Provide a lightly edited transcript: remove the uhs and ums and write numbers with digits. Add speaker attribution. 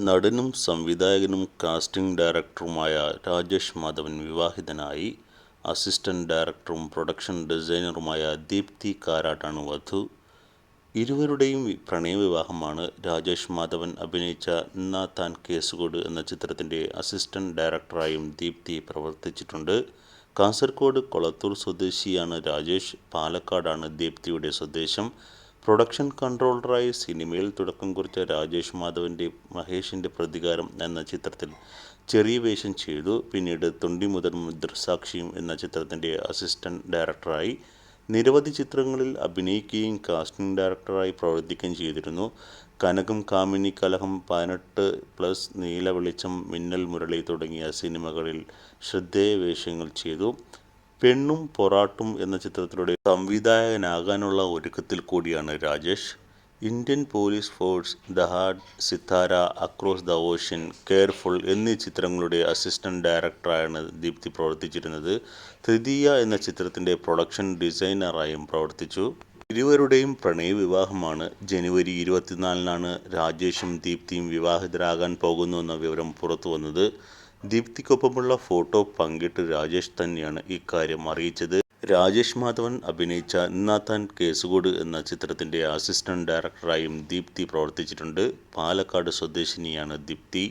Speaker 1: നടനും സംവിധായകനും കാസ്റ്റിംഗ് ഡയറക്ടറുമായ രാജേഷ് മാധവൻ വിവാഹിതനായി. അസിസ്റ്റന്റ് ഡയറക്ടറും പ്രൊഡക്ഷൻ ഡിസൈനറുമായ ദീപ്തി കാരാട്ടാണ് വധു. ഇരുവരുടെയും പ്രണയവിവാഹമാണ്. രാജേഷ് മാധവൻ അഭിനയിച്ച "എന്നാ താൻ കേസുകോട്" എന്ന ചിത്രത്തിൻ്റെ അസിസ്റ്റന്റ് ഡയറക്ടറായും ദീപ്തി പ്രവർത്തിച്ചിട്ടുണ്ട്. കാസർഗോഡ് കൊളത്തൂർ സ്വദേശിയാണ് രാജേഷ്. പാലക്കാടാണ് ദീപ്തിയുടെ സ്വദേശം. പ്രൊഡക്ഷൻ കൺട്രോളറായി സിനിമയിൽ തുടക്കം കുറിച്ച രാജേഷ് മാധവൻ്റെ മഹേഷിൻ്റെ പ്രതികാരം എന്ന ചിത്രത്തിൽ ചെറിയ വേഷം ചെയ്തു. പിന്നീട് തൊണ്ടിമുതലും ദൃക്സാക്ഷിയും എന്ന ചിത്രത്തിൻ്റെ അസിസ്റ്റന്റ് ഡയറക്ടറായി. നിരവധി ചിത്രങ്ങളിൽ അഭിനയിക്കുകയും കാസ്റ്റിംഗ് ഡയറക്ടറായി പ്രവർത്തിക്കുകയും ചെയ്തിരുന്നു. കനകം, കാമിനി, കലഹം, 18+, നീലവെളിച്ചം, മിന്നൽ മുരളി തുടങ്ങിയ സിനിമകളിൽ ശ്രദ്ധേയ വേഷങ്ങൾ ചെയ്തു. പെണ്ണും പൊറാട്ടും എന്ന ചിത്രത്തിലൂടെ സംവിധായകനാകാനുള്ള ഒരുക്കത്തിൽ കൂടിയാണ് Rajesh. Indian police force, the heart, Sithara, across the ocean, careful എന്നീ ചിത്രങ്ങളുടെ അസിസ്റ്റന്റ് ഡയറക്ടറായാണ് ദീപ്തി പ്രവർത്തിച്ചിരുന്നത്. തൃതീയ എന്ന ചിത്രത്തിൻ്റെ പ്രൊഡക്ഷൻ ഡിസൈനറായും പ്രവർത്തിച്ചു. ഇരുവരുടെയും പ്രണയവിവാഹമാണ്. ജനുവരി 24-നാണ് രാജേഷും ദീപ്തിയും വിവാഹിതരാകാൻ പോകുന്നുവെന്ന വിവരം പുറത്തുവന്നത്. ദീപ്തിക്കൊപ്പമുള്ള ഫോട്ടോ പങ്കിട്ട് രാജേഷ് തന്നെയാണ് ഇക്കാര്യം അറിയിച്ചത്. രാജേഷ് മാധവൻ അഭിനയിച്ച "എന്നാ താൻ കേസുകോട്" എന്ന ചിത്രത്തിൻ്റെ അസിസ്റ്റന്റ് ഡയറക്ടറായും ദീപ്തി പ്രവർത്തിച്ചിട്ടുണ്ട്. പാലക്കാട് സ്വദേശിനിയാണ് ദീപ്തി.